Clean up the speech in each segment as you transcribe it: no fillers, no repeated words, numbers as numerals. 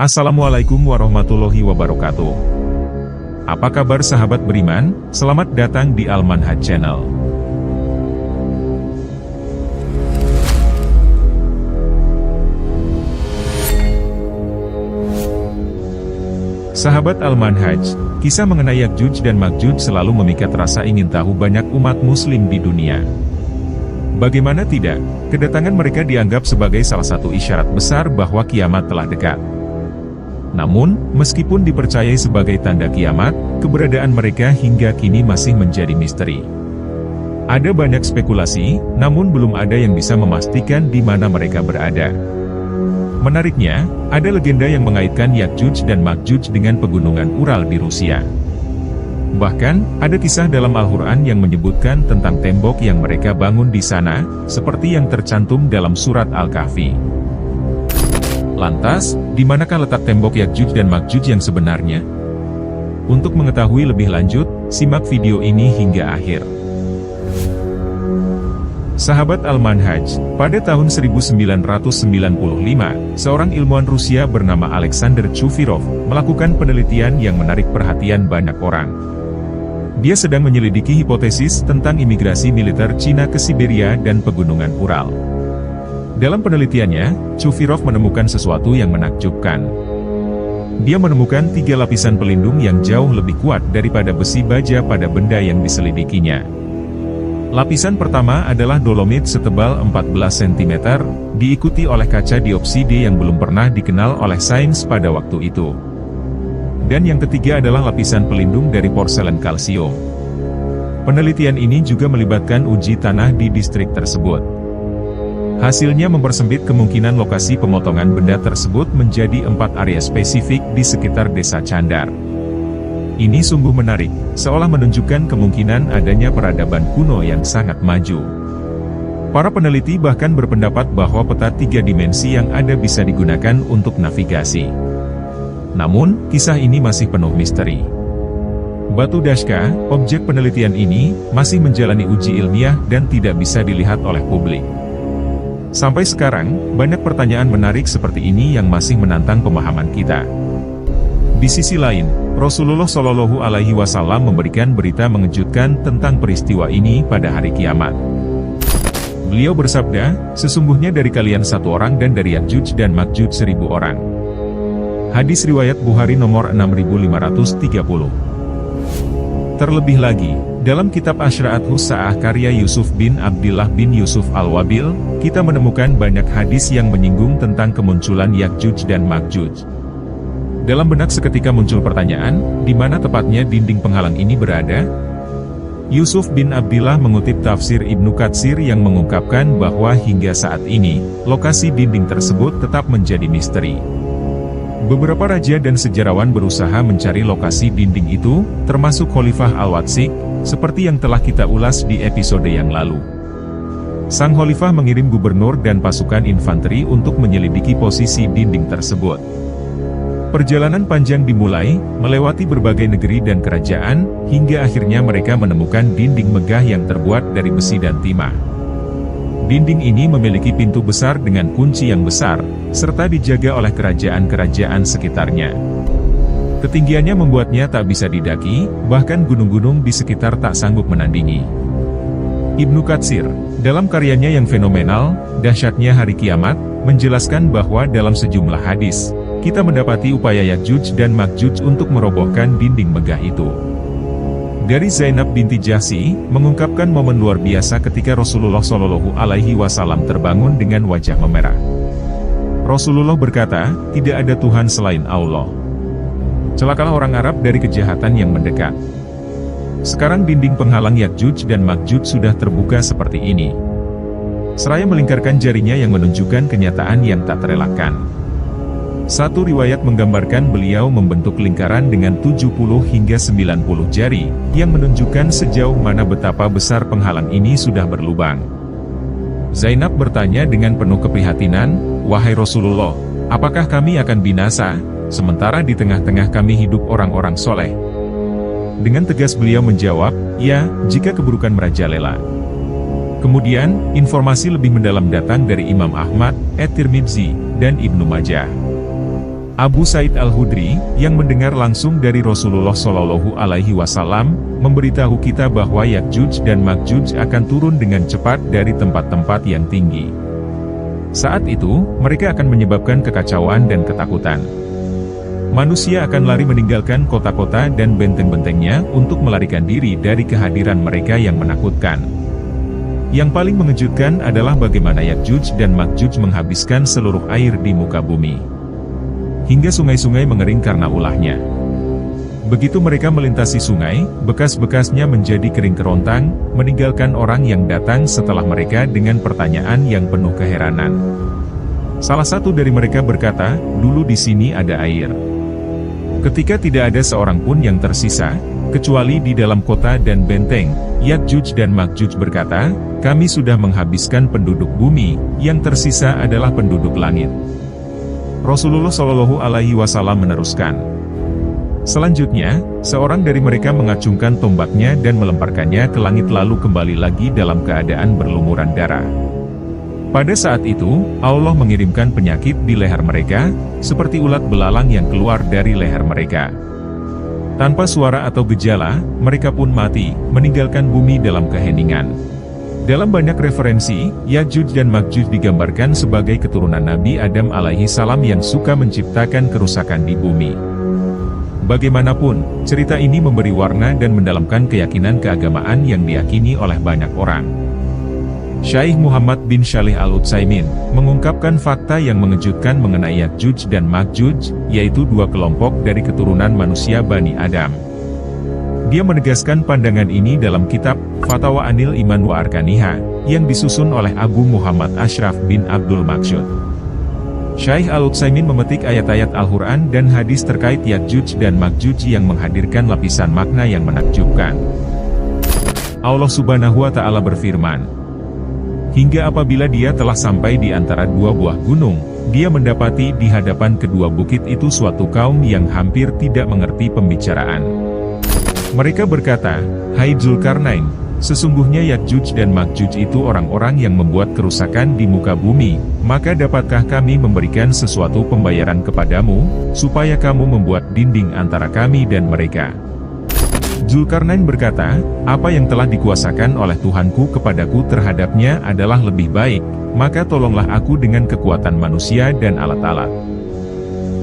Assalamualaikum warahmatullahi wabarakatuh. Apa kabar sahabat beriman? Selamat datang di Al-Manhaj Channel. Sahabat Al-Manhaj, kisah mengenai Ya'juj dan Ma'juj selalu memikat rasa ingin tahu banyak umat muslim di dunia. Bagaimana tidak, kedatangan mereka dianggap sebagai salah satu isyarat besar bahwa kiamat telah dekat. Namun, meskipun dipercayai sebagai tanda kiamat, keberadaan mereka hingga kini masih menjadi misteri. Ada banyak spekulasi, namun belum ada yang bisa memastikan di mana mereka berada. Menariknya, ada legenda yang mengaitkan Ya'juj dan Ma'juj dengan pegunungan Ural di Rusia. Bahkan, ada kisah dalam Al-Quran yang menyebutkan tentang tembok yang mereka bangun di sana, seperti yang tercantum dalam surat Al-Kahfi. Lantas, di manakah letak tembok Ya'juj dan Ma'juj yang sebenarnya? Untuk mengetahui lebih lanjut, simak video ini hingga akhir. Sahabat Al-Manhaj, pada tahun 1995, seorang ilmuwan Rusia bernama Alexander Chufirov melakukan penelitian yang menarik perhatian banyak orang. Dia sedang menyelidiki hipotesis tentang imigrasi militer Cina ke Siberia dan pegunungan Ural. Dalam penelitiannya, Chufirov menemukan sesuatu yang menakjubkan. Dia menemukan 3 lapisan pelindung yang jauh lebih kuat daripada besi baja pada benda yang diselidikinya. Lapisan pertama adalah dolomit setebal 14 cm, diikuti oleh kaca dioksida yang belum pernah dikenal oleh sains pada waktu itu. Dan yang ketiga adalah lapisan pelindung dari porselen kalsium. Penelitian ini juga melibatkan uji tanah di distrik tersebut. Hasilnya mempersempit kemungkinan lokasi pemotongan benda tersebut menjadi 4 area spesifik di sekitar desa Candar. Ini sungguh menarik, seolah menunjukkan kemungkinan adanya peradaban kuno yang sangat maju. Para peneliti bahkan berpendapat bahwa peta 3 dimensi yang ada bisa digunakan untuk navigasi. Namun, kisah ini masih penuh misteri. Batu Dashka, objek penelitian ini, masih menjalani uji ilmiah dan tidak bisa dilihat oleh publik. Sampai sekarang, banyak pertanyaan menarik seperti ini yang masih menantang pemahaman kita. Di sisi lain, Rasulullah Shallallahu Alaihi Wasallam memberikan berita mengejutkan tentang peristiwa ini pada hari kiamat. Beliau bersabda, sesungguhnya dari kalian 1 orang dan dari Ya'juj dan Ma'juj 1000 orang. Hadis riwayat Bukhari nomor 6530. Terlebih lagi, dalam kitab Ashra'athus Sa'ah karya Yusuf bin Abdillah bin Yusuf Al-Wabil, kita menemukan banyak hadis yang menyinggung tentang kemunculan Ya'juj dan Ma'juj. Dalam benak seketika muncul pertanyaan, di mana tepatnya dinding penghalang ini berada? Yusuf bin Abdillah mengutip tafsir Ibnu Katsir yang mengungkapkan bahwa hingga saat ini, lokasi dinding tersebut tetap menjadi misteri. Beberapa raja dan sejarawan berusaha mencari lokasi dinding itu, termasuk Khalifah Al-Watsik, seperti yang telah kita ulas di episode yang lalu. Sang Khalifah mengirim gubernur dan pasukan infanteri untuk menyelidiki posisi dinding tersebut. Perjalanan panjang dimulai, melewati berbagai negeri dan kerajaan, hingga akhirnya mereka menemukan dinding megah yang terbuat dari besi dan timah. Dinding ini memiliki pintu besar dengan kunci yang besar, serta dijaga oleh kerajaan-kerajaan sekitarnya. Ketinggiannya membuatnya tak bisa didaki, bahkan gunung-gunung di sekitar tak sanggup menandingi. Ibnu Katsir, dalam karyanya yang fenomenal, Dahsyatnya Hari Kiamat, menjelaskan bahwa dalam sejumlah hadis, kita mendapati upaya Ya'juj dan Ma'juj untuk merobohkan dinding megah itu. Dari Zainab binti Jahsy, mengungkapkan momen luar biasa ketika Rasulullah Shallallahu Alaihi Wasallam terbangun dengan wajah memerah. Rasulullah berkata, tidak ada Tuhan selain Allah. Celakalah orang Arab dari kejahatan yang mendekat. Sekarang dinding penghalang Ya'juj dan Ma'juj sudah terbuka seperti ini. Seraya melingkarkan jarinya yang menunjukkan kenyataan yang tak terelakkan. Satu riwayat menggambarkan beliau membentuk lingkaran dengan 70 hingga 90 jari, yang menunjukkan sejauh mana betapa besar penghalang ini sudah berlubang. Zainab bertanya dengan penuh keprihatinan, "Wahai Rasulullah, apakah kami akan binasa, sementara di tengah-tengah kami hidup orang-orang soleh?" Dengan tegas beliau menjawab, "Ya, jika keburukan merajalela." Kemudian, informasi lebih mendalam datang dari Imam Ahmad, At-Tirmidzi, dan Ibnu Majah. Abu Said Al-Hudri, yang mendengar langsung dari Rasulullah Shallallahu Alaihi Wasallam, memberitahu kita bahwa Ya'juj dan Ma'juj akan turun dengan cepat dari tempat-tempat yang tinggi. Saat itu, mereka akan menyebabkan kekacauan dan ketakutan. Manusia akan lari meninggalkan kota-kota dan benteng-bentengnya untuk melarikan diri dari kehadiran mereka yang menakutkan. Yang paling mengejutkan adalah bagaimana Ya'juj dan Ma'juj menghabiskan seluruh air di muka bumi. Hingga sungai-sungai mengering karena ulahnya. Begitu mereka melintasi sungai, bekas-bekasnya menjadi kering kerontang, meninggalkan orang yang datang setelah mereka dengan pertanyaan yang penuh keheranan. Salah satu dari mereka berkata, "Dulu di sini ada air." Ketika tidak ada seorang pun yang tersisa, kecuali di dalam kota dan benteng, Ya'juj dan Ma'juj berkata, "Kami sudah menghabiskan penduduk bumi, yang tersisa adalah penduduk langit." Rasulullah Shallallahu Alaihi Wasallam meneruskan. Selanjutnya, seorang dari mereka mengacungkan tombaknya dan melemparkannya ke langit lalu kembali lagi dalam keadaan berlumuran darah. Pada saat itu, Allah mengirimkan penyakit di leher mereka, seperti ulat belalang yang keluar dari leher mereka. Tanpa suara atau gejala, mereka pun mati, meninggalkan bumi dalam keheningan. Dalam banyak referensi, Ya'juj dan Ma'juj digambarkan sebagai keturunan Nabi Adam alaihi salam yang suka menciptakan kerusakan di bumi. Bagaimanapun, cerita ini memberi warna dan mendalamkan keyakinan keagamaan yang diyakini oleh banyak orang. Syekh Muhammad bin Shalih Al-Utsaimin mengungkapkan fakta yang mengejutkan mengenai Ya'juj dan Ma'juj, yaitu dua kelompok dari keturunan manusia Bani Adam. Dia menegaskan pandangan ini dalam kitab Fatawa Anil Iman wa Arkaniha, yang disusun oleh Abu Muhammad Ashraf bin Abdul Maksud. Syekh Al-Utsaimin memetik ayat-ayat Al-Quran dan hadis terkait Ya'juj dan Ma'juj yang menghadirkan lapisan makna yang menakjubkan. Allah Subhanahu wa Ta'ala berfirman, "Hingga apabila dia telah sampai di antara dua buah gunung, dia mendapati di hadapan kedua bukit itu suatu kaum yang hampir tidak mengerti pembicaraan. Mereka berkata, 'Hai Dzulkarnain, sesungguhnya Ya'juj dan Ma'juj itu orang-orang yang membuat kerusakan di muka bumi, maka dapatkah kami memberikan sesuatu pembayaran kepadamu, supaya kamu membuat dinding antara kami dan mereka?' Dzulkarnain berkata, 'Apa yang telah dikuasakan oleh Tuhanku kepadaku terhadapnya adalah lebih baik, maka tolonglah aku dengan kekuatan manusia dan alat-alat.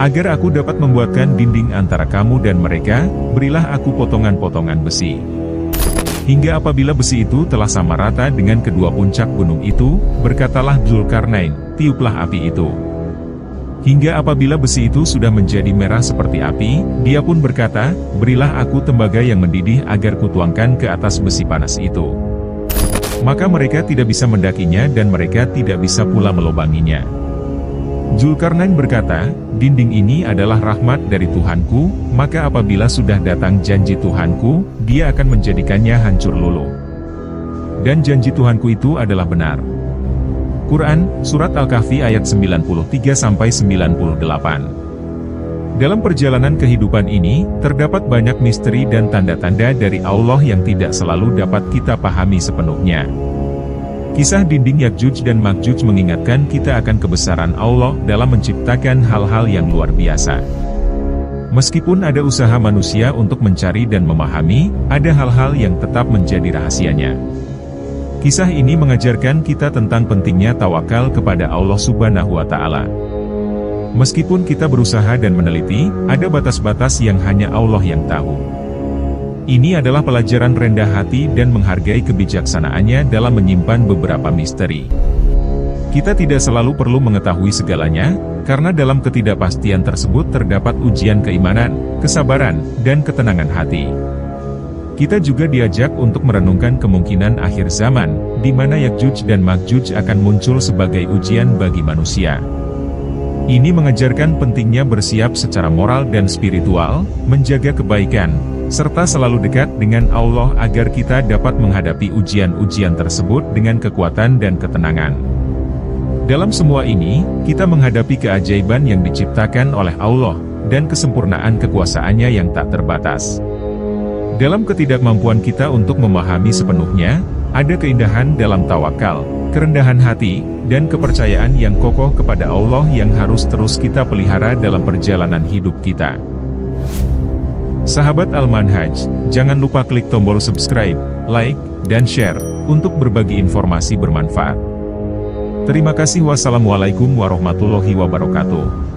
Agar aku dapat membuatkan dinding antara kamu dan mereka, berilah aku potongan-potongan besi. Hingga apabila besi itu telah sama rata dengan kedua puncak gunung itu, berkatalah Dzulkarnain, tiuplah api itu. Hingga apabila besi itu sudah menjadi merah seperti api, dia pun berkata, berilah aku tembaga yang mendidih agar kutuangkan ke atas besi panas itu. Maka mereka tidak bisa mendakinya dan mereka tidak bisa pula melobanginya. Dzulkarnain berkata, dinding ini adalah rahmat dari Tuhanku, maka apabila sudah datang janji Tuhanku, dia akan menjadikannya hancur luluh. Dan janji Tuhanku itu adalah benar. Quran, Surat Al-Kahfi ayat 93-98. Dalam perjalanan kehidupan ini, terdapat banyak misteri dan tanda-tanda dari Allah yang tidak selalu dapat kita pahami sepenuhnya. Kisah dinding Ya'juj dan Ma'juj mengingatkan kita akan kebesaran Allah dalam menciptakan hal-hal yang luar biasa. Meskipun ada usaha manusia untuk mencari dan memahami, ada hal-hal yang tetap menjadi rahasianya. Kisah ini mengajarkan kita tentang pentingnya tawakal kepada Allah Subhanahu wa Ta'ala. Meskipun kita berusaha dan meneliti, ada batas-batas yang hanya Allah yang tahu. Ini adalah pelajaran rendah hati dan menghargai kebijaksanaannya dalam menyimpan beberapa misteri. Kita tidak selalu perlu mengetahui segalanya, karena dalam ketidakpastian tersebut terdapat ujian keimanan, kesabaran, dan ketenangan hati. Kita juga diajak untuk merenungkan kemungkinan akhir zaman, di mana Ya'juj dan Ma'juj akan muncul sebagai ujian bagi manusia. Ini mengajarkan pentingnya bersiap secara moral dan spiritual, menjaga kebaikan, serta selalu dekat dengan Allah agar kita dapat menghadapi ujian-ujian tersebut dengan kekuatan dan ketenangan. Dalam semua ini, kita menghadapi keajaiban yang diciptakan oleh Allah, dan kesempurnaan kekuasaannya yang tak terbatas. Dalam ketidakmampuan kita untuk memahami sepenuhnya, ada keindahan dalam tawakal, kerendahan hati, dan kepercayaan yang kokoh kepada Allah yang harus terus kita pelihara dalam perjalanan hidup kita. Sahabat Al-Manhaj, jangan lupa klik tombol subscribe, like, dan share, untuk berbagi informasi bermanfaat. Terima kasih. Wassalamualaikum warahmatullahi wabarakatuh.